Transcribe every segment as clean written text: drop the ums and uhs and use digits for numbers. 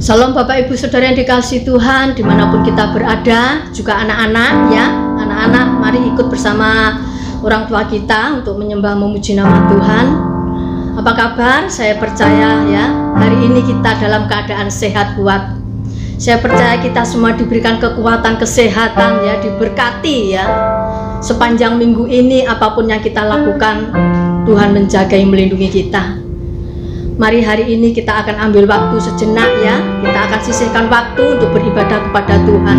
Salam Bapak Ibu Saudara yang dikasihi Tuhan dimanapun kita berada, juga anak-anak ya. Anak-anak mari ikut bersama orang tua kita untuk menyembah memuji nama Tuhan. Apa kabar? Saya percaya ya, hari ini kita dalam keadaan sehat kuat. Saya percaya kita semua diberikan kekuatan, kesehatan ya, diberkati ya. Sepanjang minggu ini apapun yang kita lakukan, Tuhan menjaga, melindungi kita. Mari hari ini kita akan ambil waktu sejenak ya. Kita akan sisihkan waktu untuk beribadah kepada Tuhan.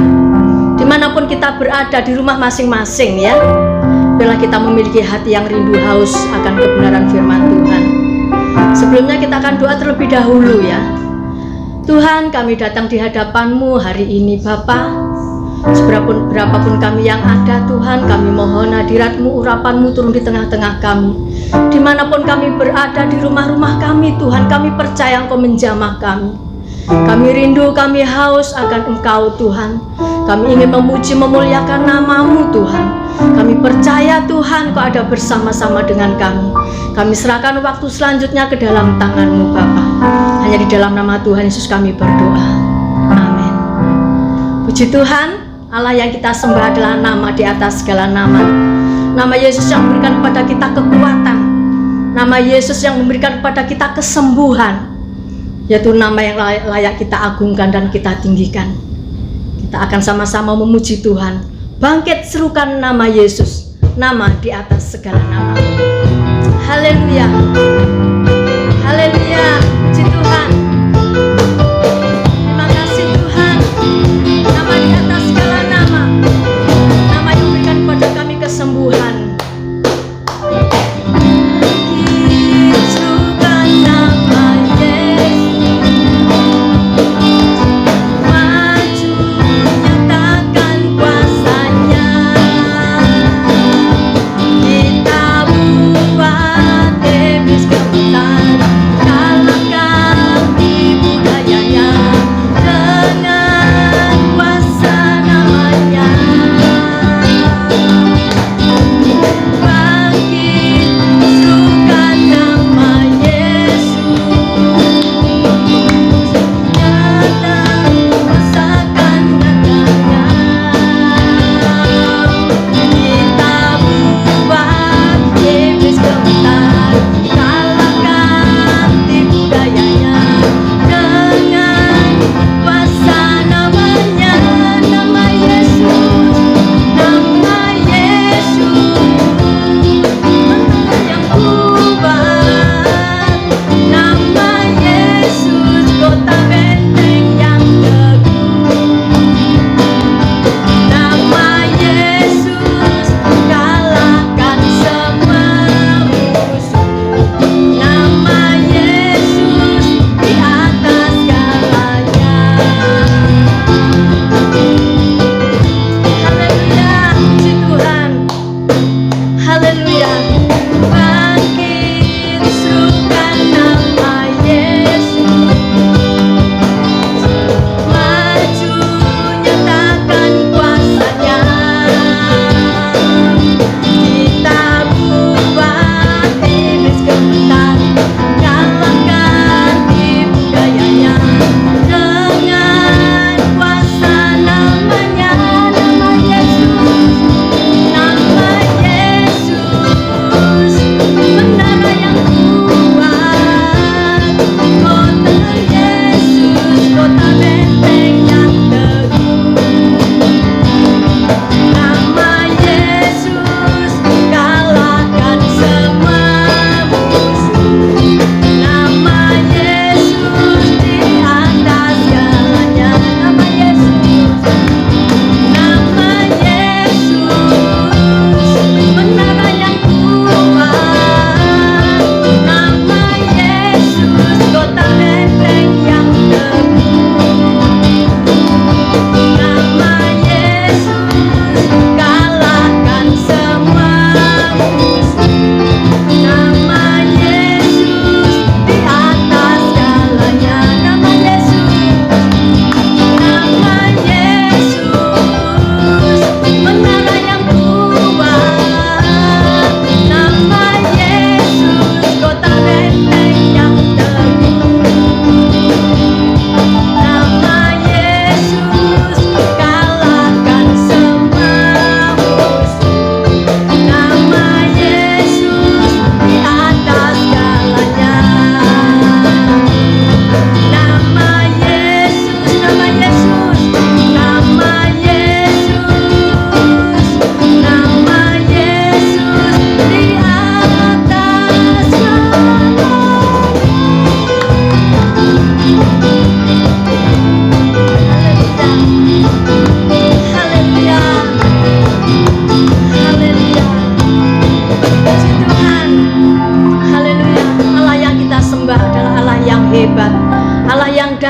Dimanapun kita berada, di rumah masing-masing ya. Biarlah kita memiliki hati yang rindu haus akan kebenaran firman Tuhan. Sebelumnya kita akan doa terlebih dahulu ya. Tuhan, kami datang di hadapan-Mu hari ini Bapa. Berapapun kami yang ada Tuhan, kami mohon hadirat-Mu, urapan-Mu turun di tengah-tengah kami. Dimanapun kami berada, di rumah-rumah kami Tuhan, kami percaya Engkau menjamah kami. Kami rindu, kami haus akan Engkau Tuhan. Kami ingin memuji, memuliakan nama-Mu Tuhan. Kami percaya Tuhan Engkau ada bersama-sama dengan kami. Kami serahkan waktu selanjutnya ke dalam tangan-Mu Bapa. Hanya di dalam nama Tuhan Yesus kami berdoa. Amin. Puji Tuhan, Allah yang kita sembah adalah nama di atas segala nama. Nama Yesus yang memberikan kepada kita kekuatan. Nama Yesus yang memberikan kepada kita kesembuhan. Yaitu nama yang layak kita agungkan dan kita tinggikan. Kita akan sama-sama memuji Tuhan. Bangkit serukan nama Yesus, nama di atas segala nama. Haleluya. Haleluya. Puji Tuhan. Terima kasih Tuhan. Nama di atas segala nama. Nama yang memberikan kepada kami kesembuhan. Kita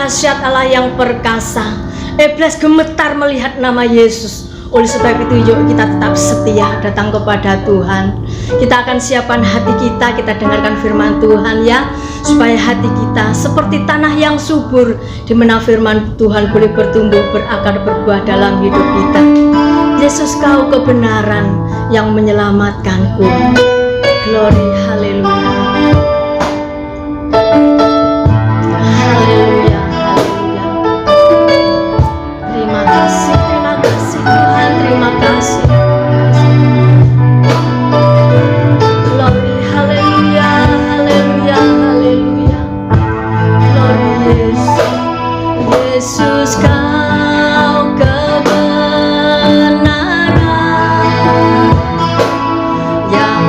dahsyat, Allah yang perkasa. Iblis gemetar melihat nama Yesus. Oleh sebab itu yuk kita tetap setia datang kepada Tuhan. Kita akan siapkan hati kita dengarkan firman Tuhan ya, supaya hati kita seperti tanah yang subur, di mana firman Tuhan boleh bertumbuh, berakar, berbuah dalam hidup kita. Yesus, Kau kebenaran yang menyelamatkanku. Glory, haleluya. Haleluya, haleluya. Terima kasih Tuhan, terima kasih. Glory, haleluya, haleluya, haleluya. Glory Yesus, Yesus Kau kebenaran yang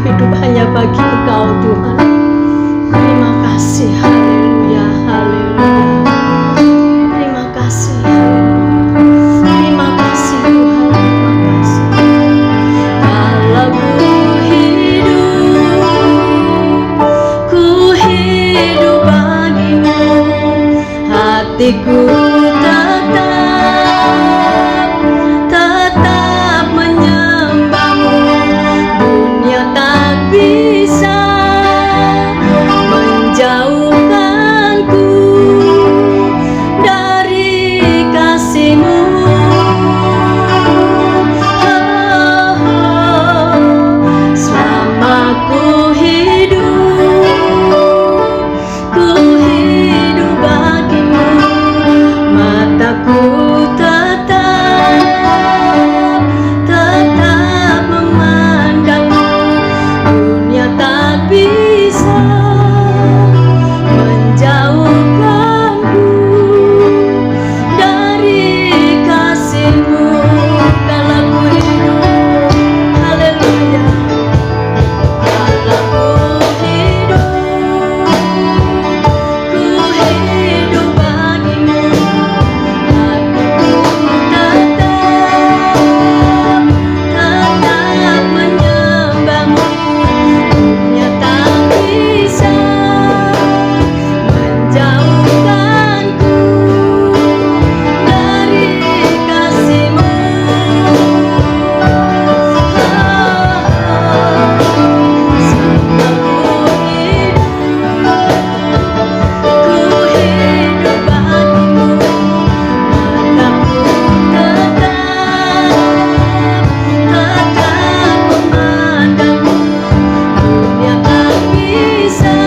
hidup hanya bagi Engkau Tuhan. Terima kasih, haleluya, haleluya. Terima kasih, haleluya. Terima kasih Tuhan, terima kasih. Kalau ku hidup bagimu, hatiku tetap menyembahmu. Dunia tak bisa menjauhkanku dari kasih-Mu. Selama ku hidup bagimu, mataku tetap memandangmu. Dunia tak bisa menjauhkanku dari kasih-Mu. Kalau ku hidup, haleluya. Kalau ku hidup bagimu, hatiku tetap menyembahmu. Dunia tak bisa menjauhkanku dari kasih-Mu. Ku hidup bagimu, mataku tetap memandangmu. Dunia tak bisa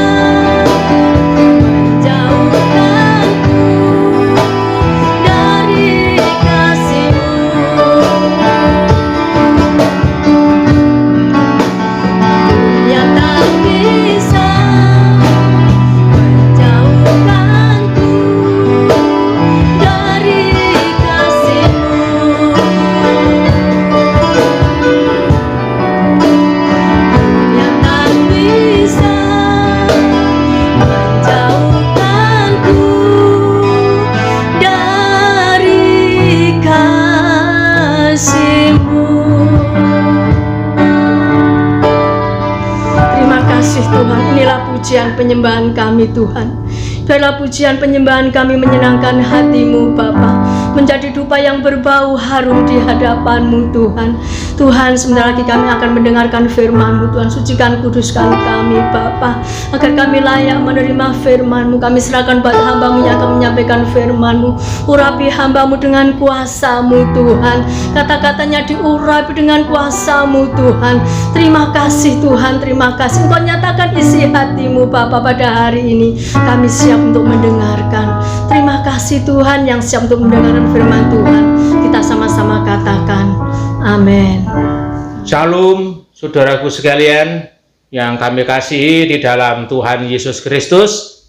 menjauhkanku dari kasih-Mu. Dunia tak bisa menjauhkanku dari kasih-Mu. Dunia tak bisa menjauhkanku dari kasih-Mu. Terima kasih Tuhan, inilah pujian penyembahan kami Tuhan. Biarlah pujian penyembahan kami menyenangkan hati-Mu Bapa, menjadi dupa yang berbau harum di hadapan-Mu Tuhan. Tuhan, sebentar lagi kami akan mendengarkan firman-Mu Tuhan. Sucikan, kuduskan kami Bapa, agar kami layak menerima firman-Mu. Kami serahkan buat hamba-Mu yang akan menyampaikan firman-Mu. Urapi hamba-Mu dengan kuasa-Mu Tuhan, kata-katanya diurapi dengan kuasa-Mu Tuhan. Terima kasih Tuhan, terima kasih Engkau nyatakan isi hati-Mu Bapa pada hari ini. Kami siap untuk mendengarkan. Terima kasih Tuhan yang siap untuk mendengarkan firman Tuhan. Kita sama-sama katakan amin. Shalom saudaraku sekalian yang kami kasihi di dalam Tuhan Yesus Kristus.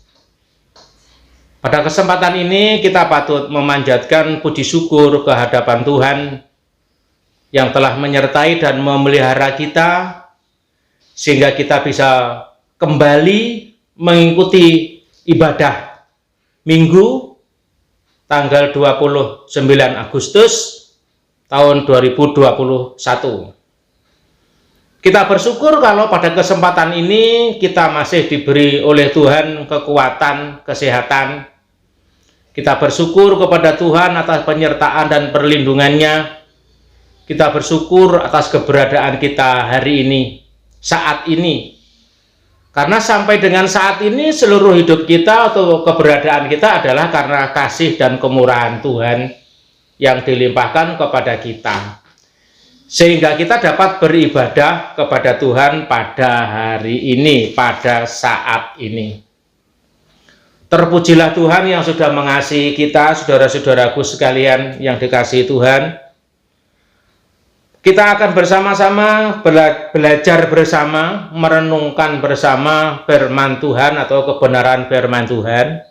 Pada kesempatan ini kita patut memanjatkan puji syukur ke hadapan Tuhan yang telah menyertai dan memelihara kita sehingga kita bisa kembali mengikuti ibadah Minggu tanggal 29 Agustus tahun 2021. Kita bersyukur kalau pada kesempatan ini kita masih diberi oleh Tuhan kekuatan, kesehatan. Kita bersyukur kepada Tuhan atas penyertaan dan perlindungannya. Kita bersyukur atas keberadaan kita hari ini, saat ini. Karena sampai dengan saat ini seluruh hidup kita atau keberadaan kita adalah karena kasih dan kemurahan Tuhan yang dilimpahkan kepada kita. Sehingga kita dapat beribadah kepada Tuhan pada hari ini, pada saat ini. Terpujilah Tuhan yang sudah mengasihi kita, saudara-saudaraku sekalian yang dikasihi Tuhan. Kita akan bersama-sama belajar bersama, merenungkan bersama firman Tuhan atau kebenaran firman Tuhan.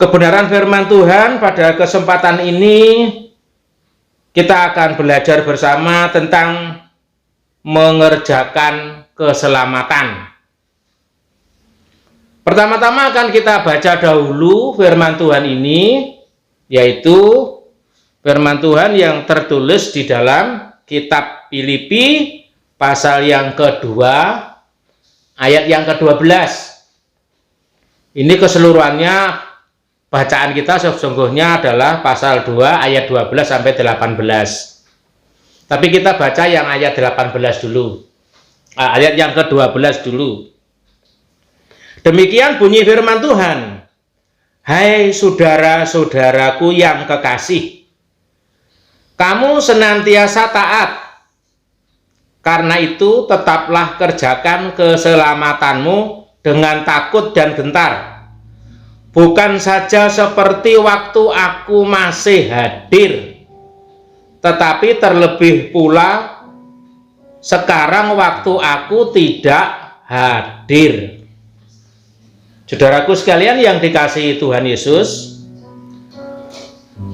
Kebenaran firman Tuhan pada kesempatan ini kita akan belajar bersama tentang mengerjakan keselamatan. Pertama-tama akan kita baca dahulu firman Tuhan ini, yaitu firman Tuhan yang tertulis di dalam kitab Filipi pasal yang kedua ayat yang ke-12. Ini keseluruhannya bacaan kita sesungguhnya adalah pasal 2 ayat 12 sampai 18. Tapi kita baca yang ayat 18 dulu. Ayat yang ke-12 dulu. Demikian bunyi firman Tuhan. Hai saudara-saudaraku yang kekasih, kamu senantiasa taat. Karena itu tetaplah kerjakan keselamatanmu dengan takut dan gentar. Bukan saja seperti waktu aku masih hadir, tetapi terlebih pula sekarang waktu aku tidak hadir. Saudaraku sekalian yang dikasihi Tuhan Yesus,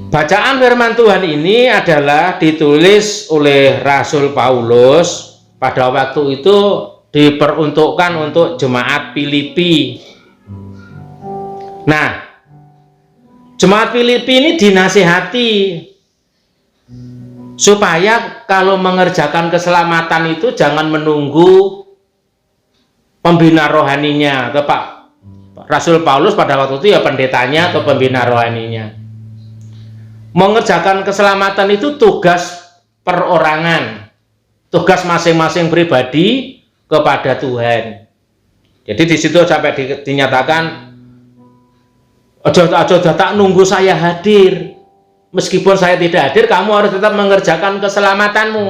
bacaan firman Tuhan ini adalah ditulis oleh Rasul Paulus pada waktu itu diperuntukkan untuk jemaat Filipi. Nah, jemaat Filipi ini dinasihati supaya kalau mengerjakan keselamatan itu jangan menunggu pembina rohaninya atau Pak Rasul Paulus pada waktu itu ya pendetanya atau pembina rohaninya. Mengerjakan keselamatan itu tugas perorangan, tugas masing-masing pribadi kepada Tuhan. Jadi di situ sampai dinyatakan, ojo tak nunggu saya hadir. Meskipun saya tidak hadir, kamu harus tetap mengerjakan keselamatanmu.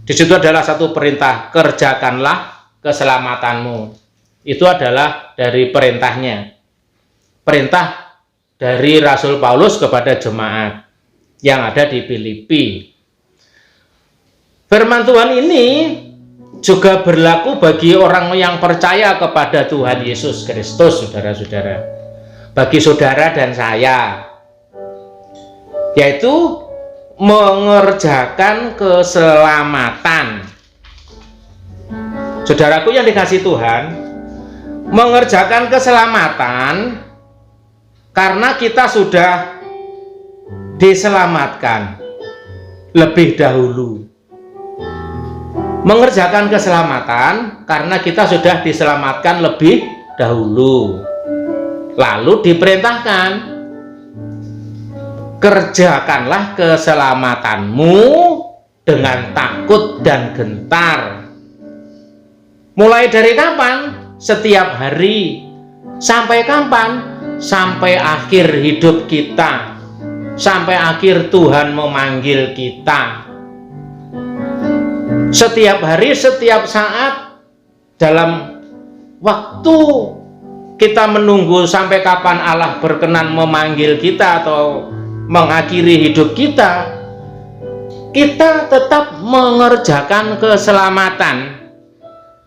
Di situ adalah satu perintah, kerjakanlah keselamatanmu. Itu adalah dari perintahnya. Perintah dari Rasul Paulus kepada jemaat yang ada di Filipi. Firman Tuhan ini juga berlaku bagi orang yang percaya kepada Tuhan Yesus Kristus, saudara-saudara. Bagi saudara dan saya, yaitu mengerjakan keselamatan. Saudaraku yang dikasihi Tuhan, mengerjakan keselamatan karena kita sudah diselamatkan lebih dahulu. Mengerjakan keselamatan karena kita sudah diselamatkan lebih dahulu. Lalu diperintahkan, kerjakanlah keselamatanmu dengan takut dan gentar. Mulai dari kapan? Setiap hari. Sampai kapan? Sampai akhir hidup kita. Sampai akhir Tuhan memanggil kita. Setiap hari, setiap saat, dalam waktu kita menunggu sampai kapan Allah berkenan memanggil kita atau mengakhiri hidup kita, kita tetap mengerjakan keselamatan,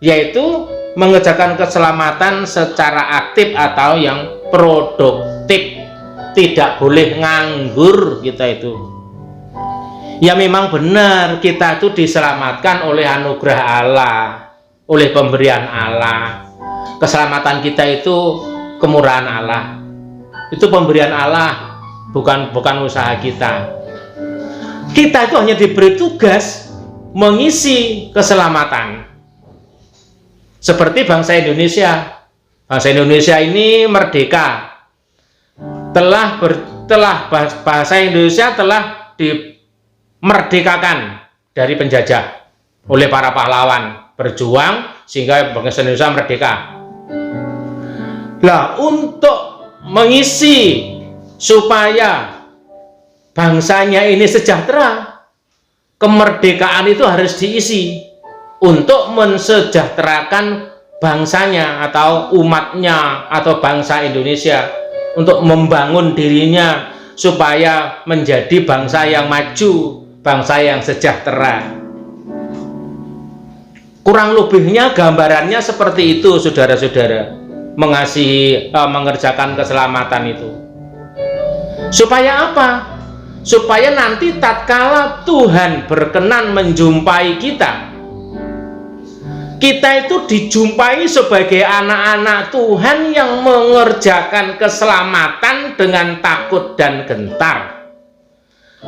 yaitu mengerjakan keselamatan secara aktif atau yang produktif. Tidak boleh nganggur kita itu. Ya memang benar, kita itu diselamatkan oleh anugerah Allah, oleh pemberian Allah. Keselamatan kita itu kemurahan Allah. Itu pemberian Allah, bukan usaha kita. Kita itu hanya diberi tugas mengisi keselamatan. Seperti bangsa Indonesia. Bangsa Indonesia ini merdeka. Bahasa Indonesia telah dimerdekakan dari penjajah oleh para pahlawan, berjuang sehingga bangsa Indonesia merdeka. Lah, untuk mengisi supaya bangsanya ini sejahtera, kemerdekaan itu harus diisi untuk mensejahterakan bangsanya atau umatnya atau bangsa Indonesia, untuk membangun dirinya supaya menjadi bangsa yang maju, bangsa yang sejahtera. Kurang lebihnya gambarannya seperti itu, saudara-saudara, mengerjakan keselamatan itu. Supaya apa? Supaya nanti tatkala Tuhan berkenan menjumpai kita, kita itu dijumpai sebagai anak-anak Tuhan yang mengerjakan keselamatan dengan takut dan gentar.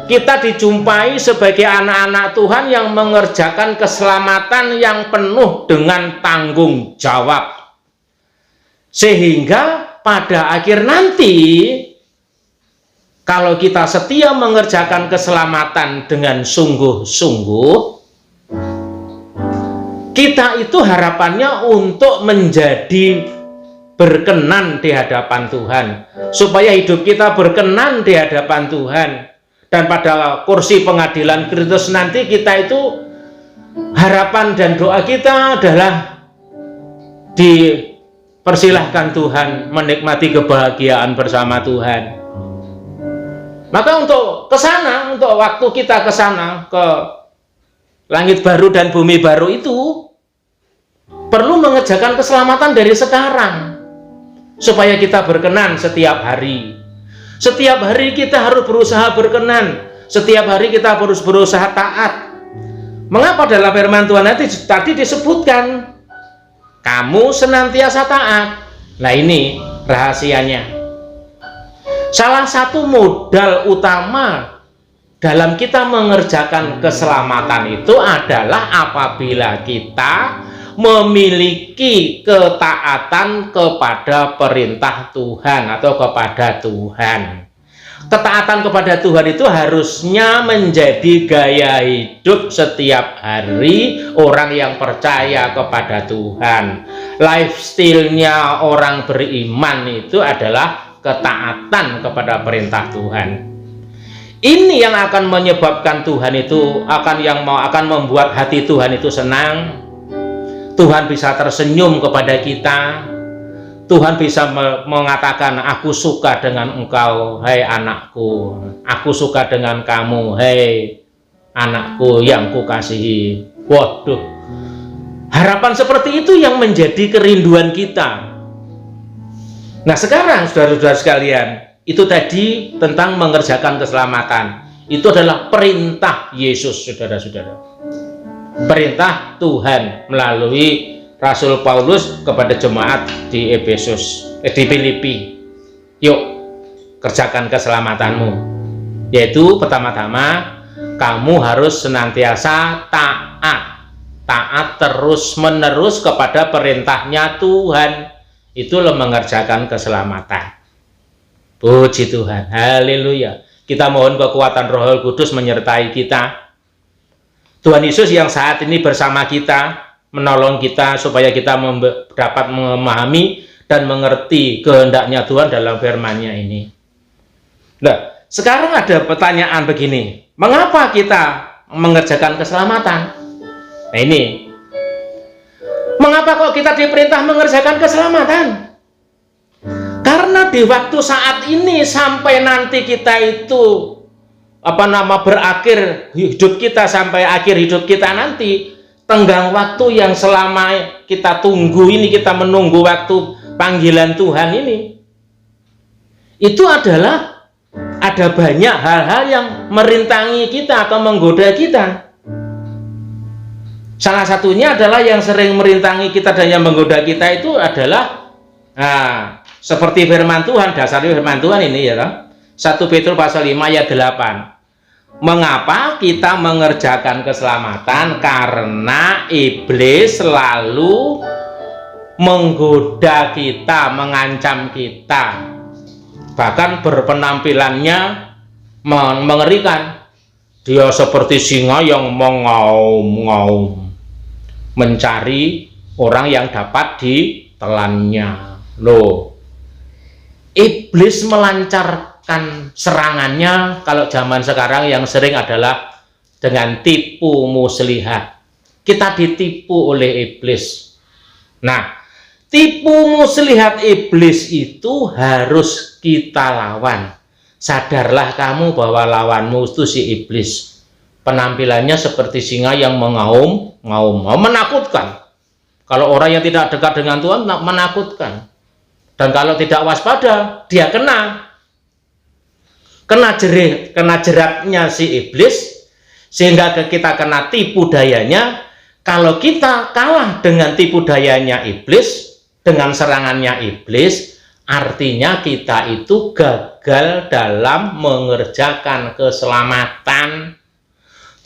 Kita dijumpai sebagai anak-anak Tuhan yang mengerjakan keselamatan yang penuh dengan tanggung jawab. Sehingga pada akhir nanti, kalau kita setia mengerjakan keselamatan dengan sungguh-sungguh, kita itu harapannya untuk menjadi berkenan di hadapan Tuhan, supaya hidup kita berkenan di hadapan Tuhan, dan pada kursi pengadilan Kristus nanti kita itu harapan dan doa kita adalah dipersilahkan Tuhan menikmati kebahagiaan bersama Tuhan. Maka untuk kesana, untuk waktu kita kesana ke langit baru dan bumi baru itu perlu mengerjakan keselamatan dari sekarang, supaya kita berkenan setiap hari. Setiap hari kita harus berusaha berkenan, setiap hari kita harus berusaha taat. Mengapa dalam firman Tuhan tadi disebutkan kamu senantiasa taat? Nah, ini rahasianya. Salah satu modal utama dalam kita mengerjakan keselamatan itu adalah apabila kita memiliki ketaatan kepada perintah Tuhan atau kepada Tuhan. Ketaatan kepada Tuhan itu harusnya menjadi gaya hidup setiap hari orang yang percaya kepada Tuhan. Lifestyle-nya orang beriman itu adalah ketaatan kepada perintah Tuhan. Ini yang akan menyebabkan Tuhan itu akan membuat hati Tuhan itu senang. Tuhan bisa tersenyum kepada kita. Tuhan bisa mengatakan, aku suka dengan engkau, hai anakku. Aku suka dengan kamu, hai anakku yang kukasihi. Waduh, harapan seperti itu yang menjadi kerinduan kita. Nah, sekarang saudara-saudara sekalian, itu tadi tentang mengerjakan keselamatan. Itu adalah perintah Yesus, saudara-saudara. Perintah Tuhan melalui Rasul Paulus kepada jemaat di di Filipi. Yuk, kerjakan keselamatanmu. Yaitu pertama-tama kamu harus senantiasa taat. Taat terus-menerus kepada perintahnya Tuhan. Itulah mengerjakan keselamatan. Puji Tuhan, haleluya. Kita mohon kekuatan Roh Kudus menyertai kita. Tuhan Yesus yang saat ini bersama kita, menolong kita supaya kita dapat memahami dan mengerti kehendaknya Tuhan dalam firman-Nya ini. Nah, sekarang ada pertanyaan begini, mengapa kita mengerjakan keselamatan? Nah, ini, mengapa kok kita diperintah mengerjakan keselamatan? Karena di waktu saat ini sampai nanti kita itu berakhir hidup kita, sampai akhir hidup kita nanti, tenggang waktu yang selama kita tunggu ini, kita menunggu waktu panggilan Tuhan ini, itu adalah ada banyak hal-hal yang merintangi kita atau menggoda kita. Salah satunya adalah yang sering merintangi kita dan yang menggoda kita itu adalah seperti firman Tuhan, dasarnya firman Tuhan ini ya, 1 Petrus pasal 5 ayat 8. Mengapa kita mengerjakan keselamatan? Karena iblis selalu menggoda kita, mengancam kita, bahkan berpenampilannya mengerikan. Dia seperti singa yang mengaum-ngaum, mencari orang yang dapat ditelannya. Loh, iblis melancarkan serangannya kalau zaman sekarang yang sering adalah dengan tipu muslihat. Kita ditipu oleh iblis. Nah, tipu muslihat iblis itu harus kita lawan. Sadarlah kamu bahwa lawanmu itu si iblis. Penampilannya seperti singa yang mengaum-ngaum, menakutkan. Kalau orang yang tidak dekat dengan Tuhan, menakutkan. Dan kalau tidak waspada, dia kena jeratnya si iblis, sehingga kita kena tipu dayanya. Kalau kita kalah dengan tipu dayanya iblis, dengan serangannya iblis, artinya kita itu gagal dalam mengerjakan keselamatan.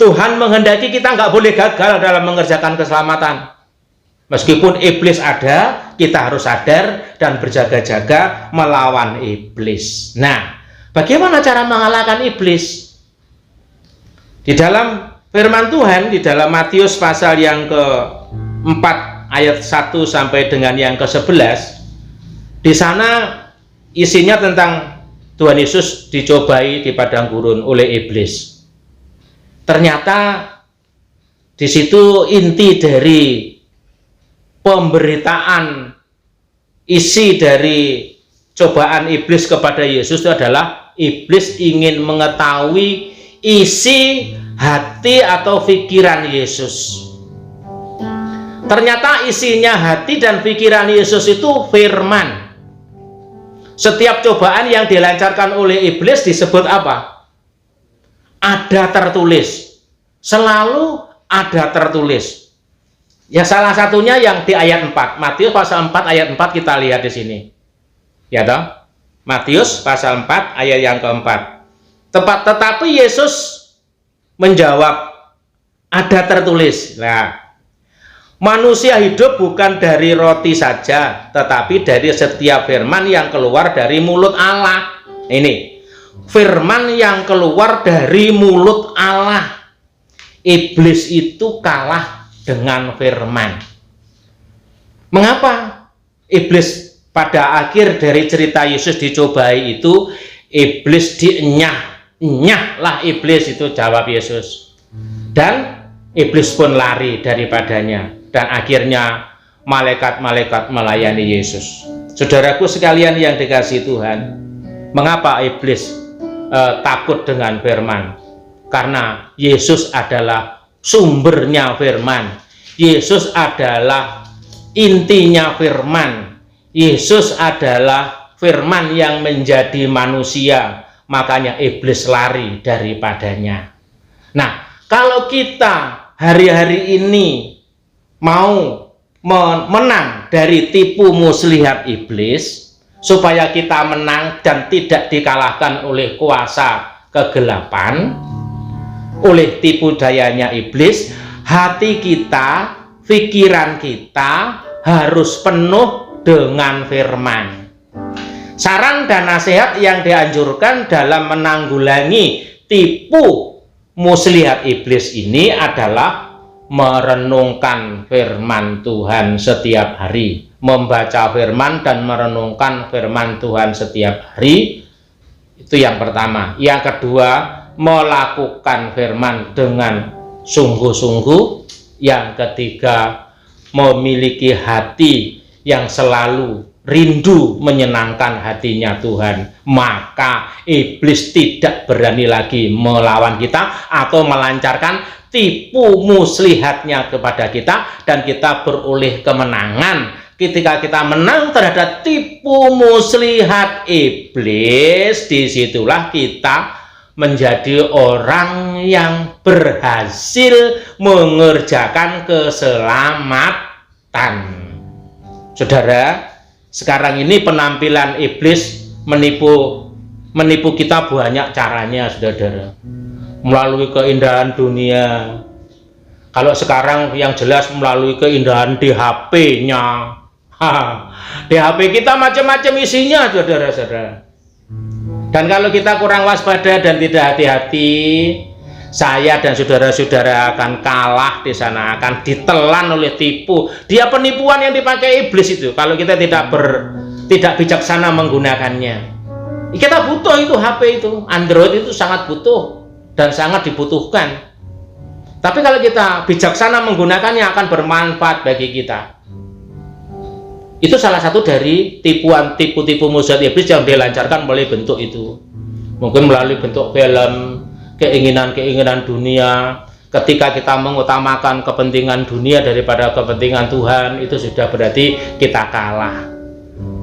Tuhan menghendaki kita nggak boleh gagal dalam mengerjakan keselamatan. Meskipun iblis ada, kita harus sadar dan berjaga-jaga melawan iblis. Nah, bagaimana cara mengalahkan iblis? Di dalam firman Tuhan, di dalam Matius pasal yang ke-4 ayat 1 sampai dengan yang ke-11, di sana isinya tentang Tuhan Yesus dicobai di padang gurun oleh iblis. Ternyata di situ inti dari pemberitaan isi dari cobaan iblis kepada Yesus itu adalah iblis ingin mengetahui isi hati atau pikiran Yesus. Ternyata isinya hati dan pikiran Yesus itu firman. Setiap cobaan yang dilancarkan oleh iblis disebut apa? Ada tertulis. Selalu ada tertulis. Ya, salah satunya yang di ayat 4. Matius pasal 4 ayat 4 kita lihat di sini. Ya toh? Matius pasal 4 ayat yang keempat. Tetapi Yesus menjawab, ada tertulis. Nah, manusia hidup bukan dari roti saja, tetapi dari setiap firman yang keluar dari mulut Allah. Ini, firman yang keluar dari mulut Allah. Iblis itu kalah dengan firman. Mengapa? Iblis pada akhir dari cerita Yesus dicobai itu, iblis nyahlah iblis itu, jawab Yesus. Dan iblis pun lari daripadanya. Dan akhirnya malaikat-malaikat melayani Yesus. Saudaraku sekalian yang dikasihi Tuhan, mengapa iblis takut dengan firman? Karena Yesus adalah sumbernya firman. Yesus adalah intinya firman. Yesus adalah firman yang menjadi manusia. Makanya iblis lari daripadanya. Nah, kalau kita hari-hari ini mau menang dari tipu muslihat iblis, supaya kita menang dan tidak dikalahkan oleh kuasa kegelapan, oleh tipu dayanya iblis, hati kita, pikiran kita harus penuh dengan firman. Saran dan nasihat yang dianjurkan dalam menanggulangi tipu muslihat iblis ini adalah merenungkan firman Tuhan setiap hari, membaca firman dan merenungkan firman Tuhan setiap hari. Itu yang pertama. Yang kedua, melakukan firman dengan sungguh-sungguh. Yang ketiga, memiliki hati yang selalu rindu menyenangkan hatinya Tuhan. Maka iblis tidak berani lagi melawan kita atau melancarkan tipu muslihatnya kepada kita, dan kita beroleh kemenangan. Ketika kita menang terhadap tipu muslihat iblis, disitulah kita menjadi orang yang berhasil mengerjakan keselamatan. Saudara, sekarang ini penampilan iblis menipu kita banyak caranya, saudara. Melalui keindahan dunia. Kalau sekarang yang jelas melalui keindahan di HP-nya. Di HP kita macam-macam isinya, saudara-saudara. Dan kalau kita kurang waspada dan tidak hati-hati, saya dan saudara-saudara akan kalah di sana, akan ditelan oleh tipu. Dia penipuan yang dipakai iblis itu. Kalau kita tidak bijaksana menggunakannya. Kita butuh itu HP itu, Android itu sangat butuh dan sangat dibutuhkan. Tapi kalau kita bijaksana menggunakannya akan bermanfaat bagi kita. Itu salah satu dari tipu-tipu muslihat iblis yang dilancarkan melalui bentuk itu. Mungkin melalui bentuk film, keinginan-keinginan dunia. Ketika kita mengutamakan kepentingan dunia daripada kepentingan Tuhan, itu sudah berarti kita kalah.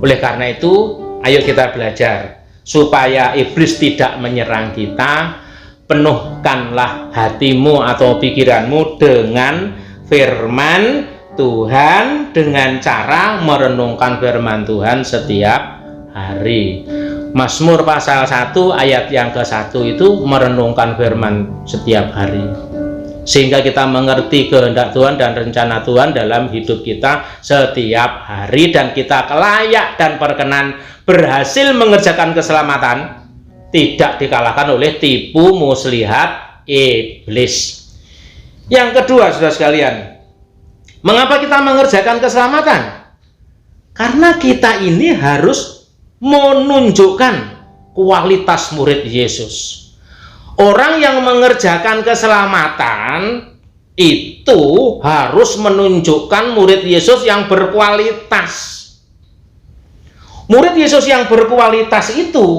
Oleh karena itu, ayo kita belajar supaya iblis tidak menyerang kita. Penuhkanlah hatimu atau pikiranmu dengan firman Tuhan dengan cara merenungkan firman Tuhan setiap hari. Mazmur pasal 1 ayat yang ke-1 itu merenungkan firman setiap hari, sehingga kita mengerti kehendak Tuhan dan rencana Tuhan dalam hidup kita setiap hari, dan kita layak dan berkenan berhasil mengerjakan keselamatan, tidak dikalahkan oleh tipu muslihat iblis. Yang kedua, saudara sekalian, mengapa kita mengerjakan keselamatan? Karena kita ini harus menunjukkan kualitas murid Yesus. Orang yang mengerjakan keselamatan itu harus menunjukkan murid Yesus yang berkualitas. Murid Yesus yang berkualitas itu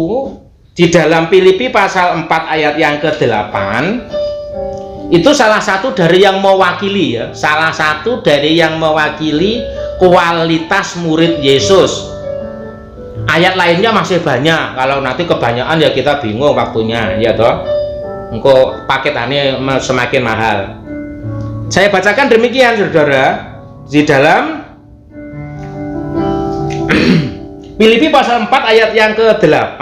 di dalam Filipi pasal 4 ayat yang ke-8 itu salah satu dari yang mewakili, ya, salah satu dari yang mewakili kualitas murid Yesus. Ayat lainnya masih banyak, kalau nanti kebanyakan ya kita bingung waktunya, ya toh. Engko paketannya semakin mahal. Saya bacakan demikian, saudara, di dalam Filipi pasal 4 ayat yang ke-8.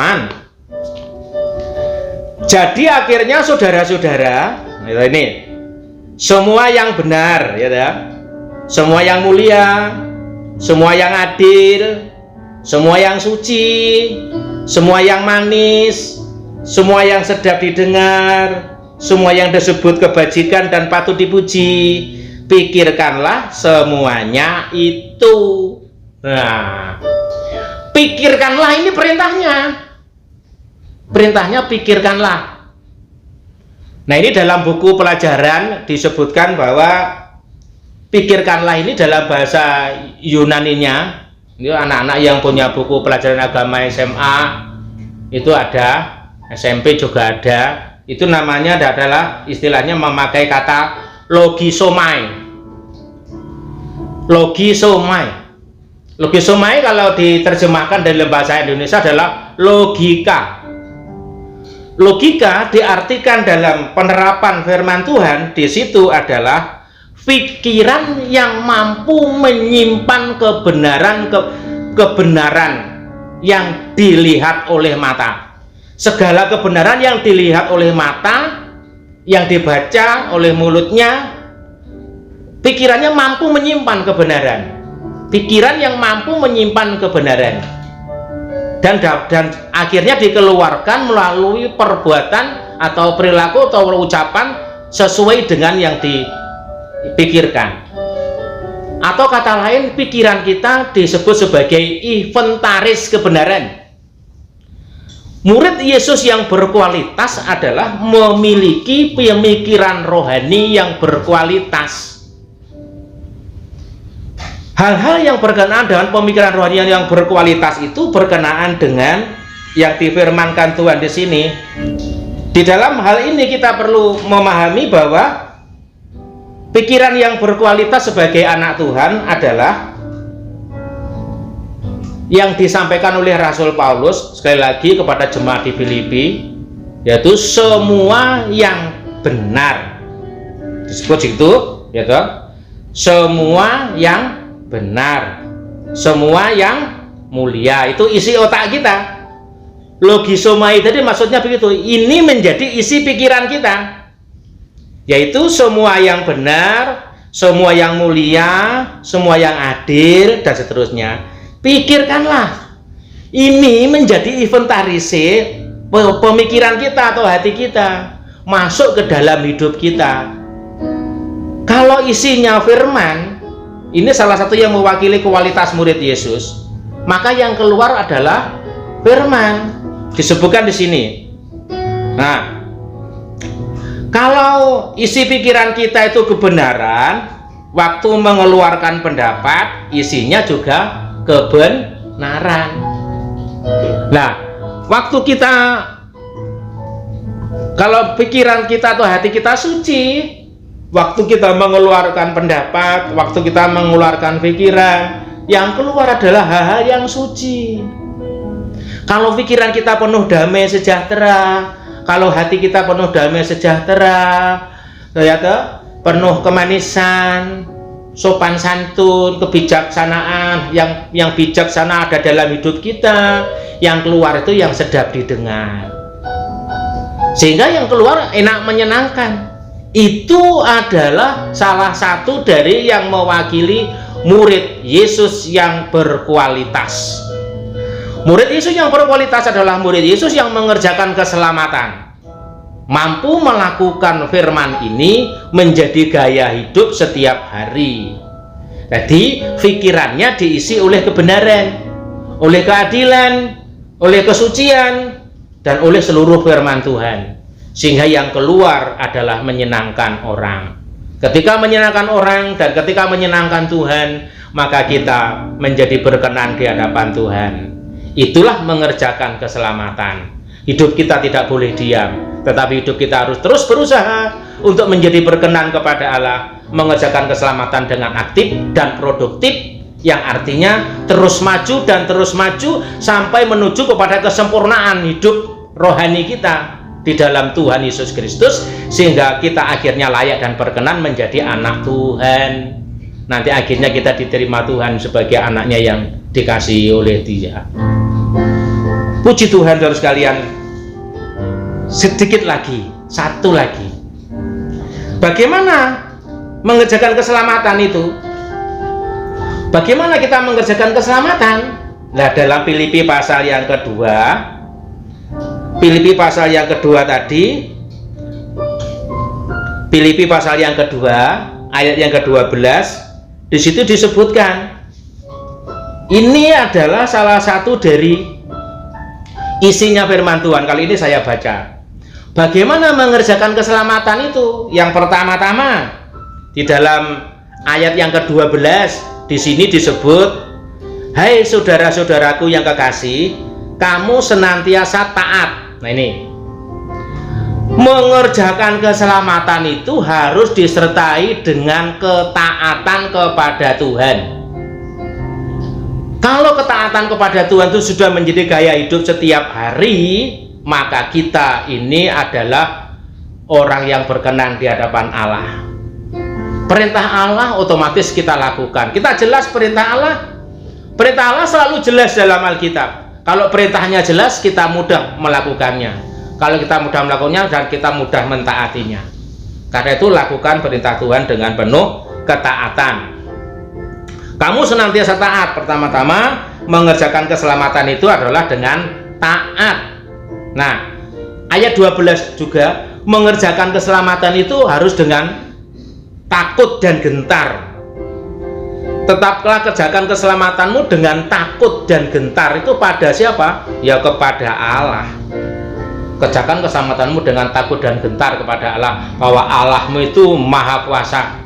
Jadi akhirnya saudara-saudara, ini semua yang benar, ya toh, semua yang mulia, semua yang adil, semua yang suci, semua yang manis, semua yang sedap didengar, semua yang disebut kebajikan dan patut dipuji, pikirkanlah semuanya itu. Nah, pikirkanlah ini perintahnya. Perintahnya pikirkanlah. Nah, ini dalam buku pelajaran disebutkan bahwa pikirkanlah ini dalam bahasa Yunaninya. Ini anak-anak yang punya buku pelajaran agama SMA itu ada, SMP juga ada. Itu namanya adalah istilahnya memakai kata logisomai. Logisomai. Logisomai kalau diterjemahkan dalam bahasa Indonesia adalah logika. Logika diartikan dalam penerapan firman Tuhan di situ adalah pikiran yang mampu menyimpan kebenaran yang dilihat oleh mata. Segala kebenaran yang dilihat oleh mata, yang dibaca oleh mulutnya, pikirannya mampu menyimpan kebenaran. Pikiran yang mampu menyimpan kebenaran. Dan akhirnya dikeluarkan melalui perbuatan atau perilaku atau ucapan sesuai dengan yang dipikirkan. Atau kata lain, pikiran kita disebut sebagai inventaris kebenaran. Murid Yesus yang berkualitas adalah memiliki pemikiran rohani yang berkualitas. Hal-hal yang berkenaan dengan pemikiran rohani yang berkualitas itu berkenaan dengan yang difirmankan Tuhan di sini. Di dalam hal ini kita perlu memahami bahwa pikiran yang berkualitas sebagai anak Tuhan adalah yang disampaikan oleh Rasul Paulus sekali lagi kepada jemaat di Filipi, yaitu semua yang benar. Disebut itu, ya toh? Semua yang benar, semua yang mulia. Itu isi otak kita. Logisomai tadi maksudnya begitu. Ini menjadi isi pikiran kita, yaitu semua yang benar, semua yang mulia, semua yang adil, dan seterusnya. Pikirkanlah. Ini menjadi inventarisir pemikiran kita atau hati kita, masuk ke dalam hidup kita. Kalau isinya firman, ini salah satu yang mewakili kualitas murid Yesus, maka yang keluar adalah firman. Disebutkan di sini. Nah, kalau isi pikiran kita itu kebenaran, waktu mengeluarkan pendapat, isinya juga kebenaran. Nah, waktu kita, kalau pikiran kita atau hati kita suci, waktu kita mengeluarkan pendapat, waktu kita mengeluarkan pikiran, yang keluar adalah hal-hal yang suci. Kalau pikiran kita penuh damai sejahtera, kalau hati kita penuh damai sejahtera, ya toh, penuh kemanisan, sopan santun, kebijaksanaan. Yang bijaksana ada dalam hidup kita, yang keluar itu yang sedap didengar, sehingga yang keluar enak menyenangkan. Itu adalah salah satu dari yang mewakili murid Yesus yang berkualitas. Murid Yesus yang berkualitas adalah murid Yesus yang mengerjakan keselamatan, mampu melakukan firman ini menjadi gaya hidup setiap hari. Jadi pikirannya diisi oleh kebenaran, oleh keadilan, oleh kesucian, dan oleh seluruh firman Tuhan, sehingga yang keluar adalah menyenangkan orang. Ketika menyenangkan orang dan ketika menyenangkan Tuhan, maka kita menjadi berkenan di hadapan Tuhan. Itulah mengerjakan keselamatan. Hidup kita tidak boleh diam, tetapi hidup kita harus terus berusaha untuk menjadi berkenan kepada Allah, mengerjakan keselamatan dengan aktif dan produktif, yang artinya terus maju dan terus maju sampai menuju kepada kesempurnaan hidup rohani kita di dalam Tuhan Yesus Kristus, sehingga kita akhirnya layak dan berkenan menjadi anak Tuhan. Nanti akhirnya kita diterima Tuhan sebagai anaknya yang dikasihi oleh Dia. Puji Tuhan, saudara sekalian. Sedikit lagi, satu lagi. Bagaimana mengerjakan keselamatan itu? Bagaimana kita mengerjakan keselamatan? Nah, dalam Filipi pasal yang kedua, Filipi pasal yang kedua tadi, Filipi pasal yang kedua, ayat yang ke-12, di situ disebutkan, ini adalah salah satu dari isinya firman Tuhan. Kali ini saya baca. Bagaimana mengerjakan keselamatan itu? Yang pertama-tama di dalam ayat yang ke-12, di sini disebut, hai saudara-saudaraku yang kekasih, kamu senantiasa taat. Nah, ini mengerjakan keselamatan itu harus disertai dengan ketaatan kepada Tuhan. Kalau ketaatan kepada Tuhan itu sudah menjadi gaya hidup setiap hari, maka kita ini adalah orang yang berkenan di hadapan Allah. Perintah Allah otomatis kita lakukan. Kita jelas perintah Allah. Perintah Allah selalu jelas dalam Alkitab. Kalau perintahnya jelas, kita mudah melakukannya. Kalau kita mudah melakukannya dan kita mudah mentaatinya. Karena itu lakukan perintah Tuhan dengan penuh ketaatan. Kamu senantiasa taat. Pertama-tama mengerjakan keselamatan itu adalah dengan taat. Nah, ayat 12 juga, mengerjakan keselamatan itu harus dengan takut dan gentar. Tetaplah kerjakan keselamatanmu dengan takut dan gentar. Itu pada siapa? Ya, kepada Allah. Kerjakan keselamatanmu dengan takut dan gentar kepada Allah, bahwa Allahmu itu maha kuasa,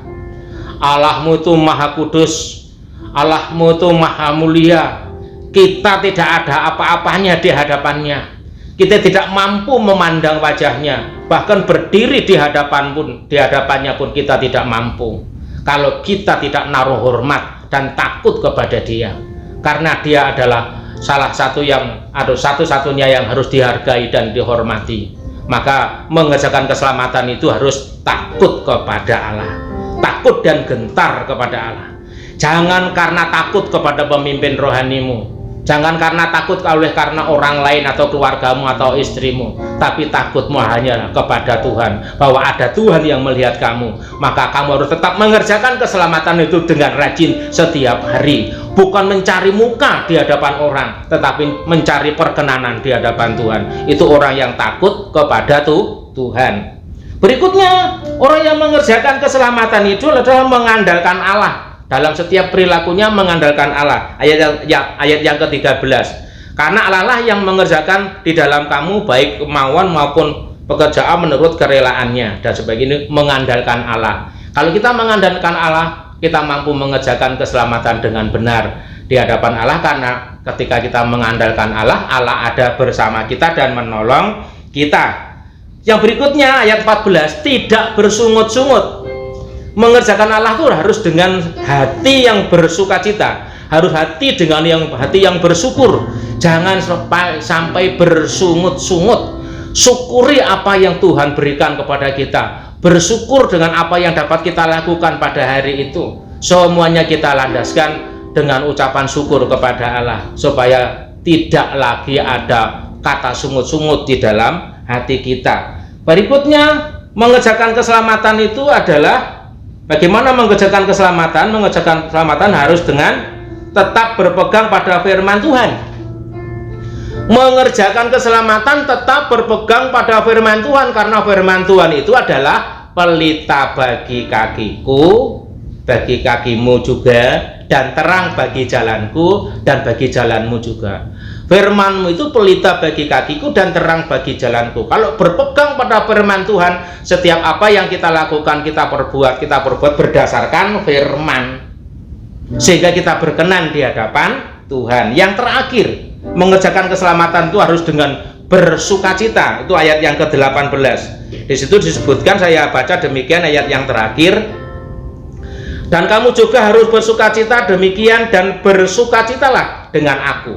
Allahmu itu maha kudus, Allahmu itu maha mulia. Kita tidak ada apa-apanya di hadapannya. Kita tidak mampu memandang wajahnya. Bahkan berdiri di hadapannya pun kita tidak mampu. Kalau kita tidak naruh hormat dan takut kepada Dia. Karena Dia adalah salah satu yang, atau satu-satunya yang harus dihargai dan dihormati. Maka mengerjakan keselamatan itu harus takut kepada Allah. Takut dan gentar kepada Allah. Jangan karena takut kepada pemimpin rohanimu, jangan karena takut karena orang lain atau keluargamu atau istrimu, tapi takutmu hanya kepada Tuhan, bahwa ada Tuhan yang melihat kamu. Maka kamu harus tetap mengerjakan keselamatan itu dengan rajin setiap hari, bukan mencari muka di hadapan orang, tetapi mencari perkenanan di hadapan Tuhan. Itu orang yang takut kepada Tuhan. Berikutnya, orang yang mengerjakan keselamatan itu adalah mengandalkan Allah. Dalam setiap perilakunya mengandalkan Allah. Ayat yang ke-13. Karena Allah lah yang mengerjakan di dalam kamu baik kemauan maupun pekerjaan menurut kerelaannya dan sebagainya. Mengandalkan Allah. Kalau kita mengandalkan Allah, kita mampu mengerjakan keselamatan dengan benar di hadapan Allah. Karena ketika kita mengandalkan Allah, Allah ada bersama kita dan menolong kita. Yang berikutnya ayat 14, tidak bersungut-sungut. Mengerjakan Allah itu harus dengan hati yang bersukacita, harus hati yang bersyukur. Jangan sampai bersungut-sungut. Syukuri apa yang Tuhan berikan kepada kita. bersyukur dengan apa yang dapat kita lakukan pada hari itu. Semuanya kita landaskan dengan ucapan syukur kepada Allah, supaya tidak lagi ada kata sungut-sungut di dalam hati kita. Berikutnya, mengerjakan keselamatan itu adalah bagaimana mengerjakan keselamatan. Mengerjakan keselamatan harus dengan tetap berpegang pada firman Tuhan. Mengerjakan keselamatan tetap berpegang pada firman Tuhan, karena firman Tuhan itu adalah pelita bagi kakiku, bagi kakimu juga, dan terang bagi jalanku dan bagi jalanmu juga. Firman-Mu itu pelita bagi kakiku dan terang bagi jalanku. Kalau berpegang pada firman Tuhan, setiap apa yang kita lakukan, kita perbuat berdasarkan firman, sehingga kita berkenan di hadapan Tuhan. Yang terakhir, mengerjakan keselamatan itu harus dengan bersukacita. Itu ayat yang ke-18. Di situ disebutkan, saya baca demikian ayat yang terakhir. Dan kamu juga harus bersukacita demikian, dan bersukacitalah dengan aku.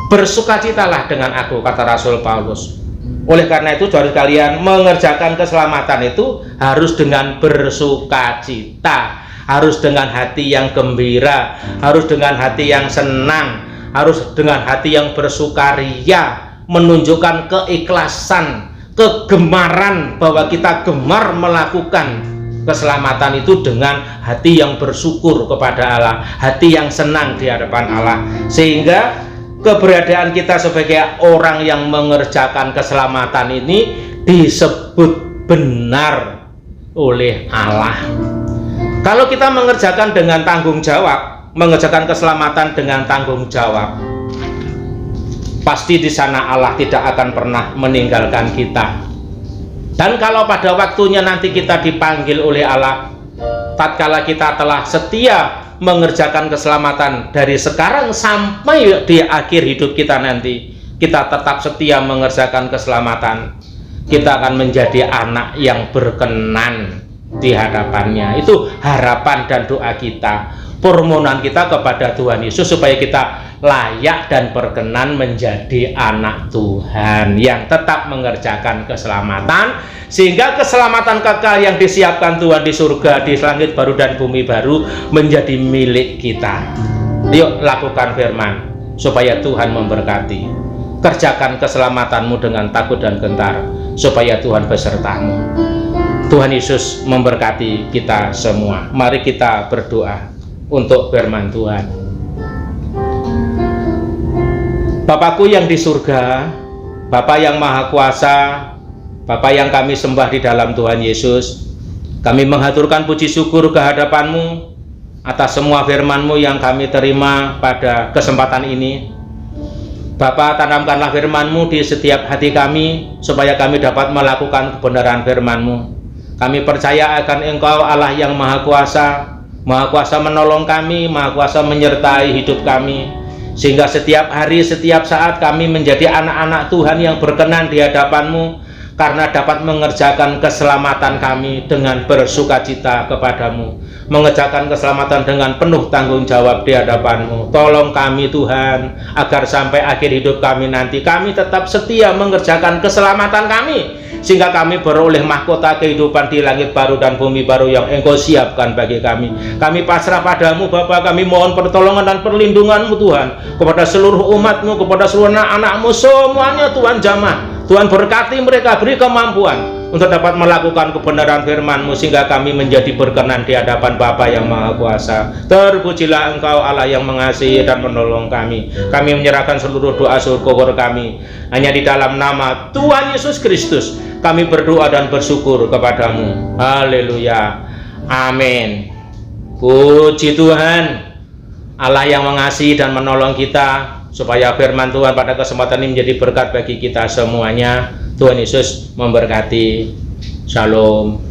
Bersukacitalah dengan aku, kata Rasul Paulus. Oleh karena itu, saudara sekalian, mengerjakan keselamatan itu harus dengan bersukacita, harus dengan hati yang gembira, harus dengan hati yang senang, harus dengan hati yang bersukaria, menunjukkan keikhlasan, kegemaran bahwa kita gemar melakukan keselamatan itu dengan hati yang bersyukur kepada Allah, hati yang senang di hadapan Allah, sehingga keberadaan kita sebagai orang yang mengerjakan keselamatan ini disebut benar oleh Allah. Kalau kita mengerjakan dengan tanggung jawab, mengerjakan keselamatan dengan tanggung jawab, pasti di sana Allah tidak akan pernah meninggalkan kita. Dan kalau pada waktunya nanti kita dipanggil oleh Allah, tatkala kita telah setia mengerjakan keselamatan dari sekarang sampai di akhir hidup kita nanti, kita tetap setia mengerjakan keselamatan, kita akan menjadi anak yang berkenan di hadapannya. Itu harapan dan doa kita, permohonan kita kepada Tuhan Yesus, supaya kita layak dan berkenan menjadi anak Tuhan yang tetap mengerjakan keselamatan, sehingga keselamatan kekal yang disiapkan Tuhan di surga, di langit baru dan bumi baru, menjadi milik kita. Yuk lakukan firman, supaya Tuhan memberkati. Kerjakan keselamatanmu dengan takut dan gentar, supaya Tuhan besertamu. Tuhan Yesus memberkati kita semua. Mari kita berdoa untuk firman Tuhan. Bapakku yang di surga, Bapa yang Maha Kuasa, Bapa yang kami sembah di dalam Tuhan Yesus, kami menghaturkan puji syukur ke hadapan-Mu atas semua firman-Mu yang kami terima pada kesempatan ini. Bapa, tanamkanlah firman-Mu di setiap hati kami, supaya kami dapat melakukan kebenaran firman-Mu. Kami percaya akan Engkau Allah yang Maha Kuasa menolong kami, Maha Kuasa menyertai hidup kami, sehingga setiap hari, setiap saat kami menjadi anak-anak Tuhan yang berkenan di hadapan-Mu, karena dapat mengerjakan keselamatan kami dengan bersukacita kepadamu, mengerjakan keselamatan dengan penuh tanggung jawab di hadapan-Mu. Tolong kami Tuhan, agar sampai akhir hidup kami nanti, kami tetap setia mengerjakan keselamatan kami, sehingga kami beroleh mahkota kehidupan di langit baru dan bumi baru yang Engkau siapkan bagi kami. Kami pasrah padamu Bapa, kami mohon pertolongan dan perlindungan-Mu Tuhan, kepada seluruh umat-Mu, kepada seluruh anak-anak-Mu semuanya Tuhan jamah. Tuhan berkati mereka, beri kemampuan untuk dapat melakukan kebenaran firman-Mu, sehingga kami menjadi berkenan di hadapan Bapa yang Maha Kuasa. Terpujilah Engkau Allah yang mengasihi dan menolong kami. Kami menyerahkan seluruh doa syukur kami hanya di dalam nama Tuhan Yesus Kristus. Kami berdoa dan bersyukur kepadamu. Haleluya. Amin. Puji Tuhan, Allah yang mengasihi dan menolong kita, supaya firman Tuhan pada kesempatan ini menjadi berkat bagi kita semuanya. Tuhan Yesus memberkati. Shalom.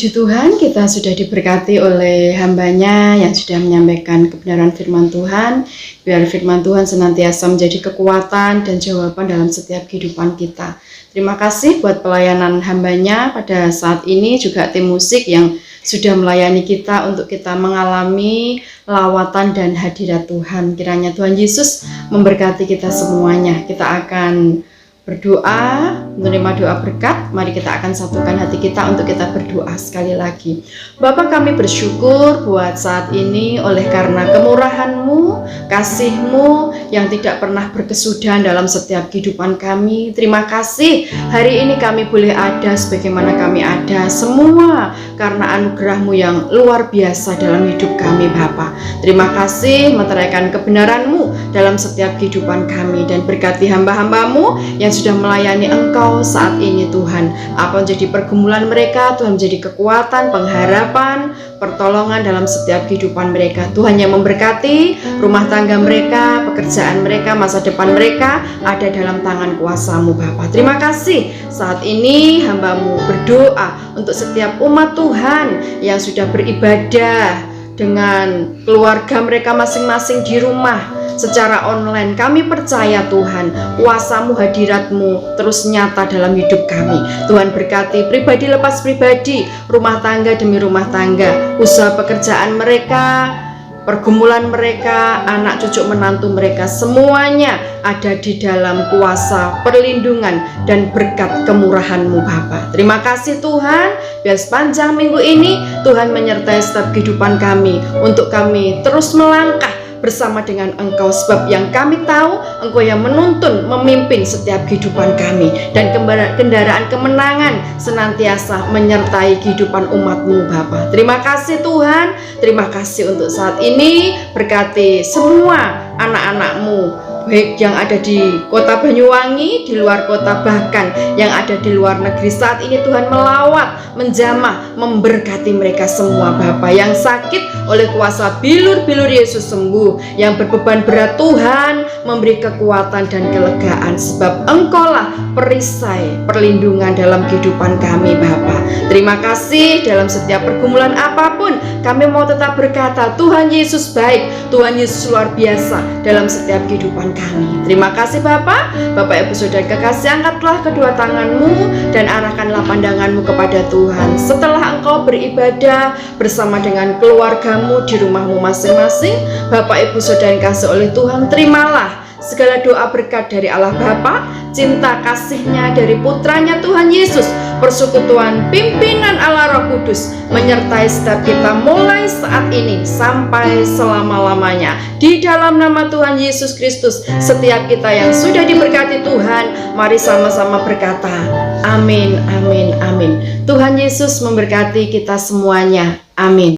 Puji Tuhan, kita sudah diberkati oleh hambanya yang sudah menyampaikan kebenaran firman Tuhan. Biar firman Tuhan senantiasa menjadi kekuatan dan jawaban dalam setiap kehidupan kita. Terima kasih buat pelayanan hambanya pada saat ini, juga tim musik yang sudah melayani kita untuk kita mengalami lawatan dan hadirat Tuhan. Kiranya Tuhan Yesus memberkati kita semuanya. Kita akan berdoa, menerima doa berkat. Mari kita akan satukan hati kita untuk kita berdoa sekali lagi. Bapa, kami bersyukur buat saat ini oleh karena kemurahan-Mu, kasih-Mu yang tidak pernah berkesudahan dalam setiap kehidupan kami. Terima kasih hari ini kami boleh ada sebagaimana kami ada, semua karena anugerah-Mu yang luar biasa dalam hidup kami Bapa. Terima kasih meteraikan kebenaran-Mu dalam setiap kehidupan kami, dan berkati hamba-hamba-Mu yang sudah melayani Engkau saat ini Tuhan. Apa menjadi pergumulan mereka, Tuhan menjadi kekuatan, pengharapan, pertolongan dalam setiap kehidupan mereka. Tuhan yang memberkati rumah tangga mereka, pekerjaan mereka, masa depan mereka ada dalam tangan kuasa-Mu Bapa. Terima kasih saat ini hamba-Mu berdoa untuk setiap umat Tuhan yang sudah beribadah dengan keluarga mereka masing-masing di rumah secara online. Kami percaya Tuhan, kuasa-Mu, hadirat-Mu terus nyata dalam hidup kami. Tuhan berkati pribadi lepas pribadi, rumah tangga demi rumah tangga, usaha pekerjaan mereka, pergumulan mereka, anak cucu menantu mereka, semuanya ada di dalam kuasa perlindungan dan berkat kemurahan-Mu Bapa. Terima kasih Tuhan, biar sepanjang minggu ini Tuhan menyertai setiap kehidupan kami, untuk kami terus melangkah bersama dengan Engkau, sebab yang kami tahu Engkau yang menuntun, memimpin setiap kehidupan kami, dan kendaraan kemenangan senantiasa menyertai kehidupan umat-Mu Bapa. Terima kasih Tuhan, terima kasih untuk saat ini. Berkati semua anak-anak-Mu, baik yang ada di kota Banyuwangi, di luar kota, bahkan yang ada di luar negeri saat ini. Tuhan melawat, menjamah, memberkati mereka semua Bapa. Yang sakit oleh kuasa bilur-bilur Yesus sembuh, yang berbeban berat Tuhan memberi kekuatan dan kelegaan, sebab Engkaulah perisai perlindungan dalam kehidupan kami Bapa. Terima kasih, dalam setiap pergumulan apapun kami mau tetap berkata Tuhan Yesus baik, Tuhan Yesus luar biasa dalam setiap kehidupan kami. Terima kasih Bapa. Bapak Ibu Saudara kekasih, angkatlah kedua tangan-Mu dan arahkanlah pandangan-Mu kepada Tuhan. Setelah Engkau beribadah bersama dengan keluarga-Mu di rumah-Mu masing-masing, Bapak Ibu Saudara yang kasih oleh Tuhan, terimalah segala doa berkat dari Allah Bapa, cinta kasih-Nya dari putranya Tuhan Yesus, persekutuan pimpinan Allah Roh Kudus menyertai setiap kita mulai saat ini sampai selama-lamanya. Di dalam nama Tuhan Yesus Kristus, setiap kita yang sudah diberkati Tuhan, mari sama-sama berkata amin, amin, amin. Tuhan Yesus memberkati kita semuanya. Amin.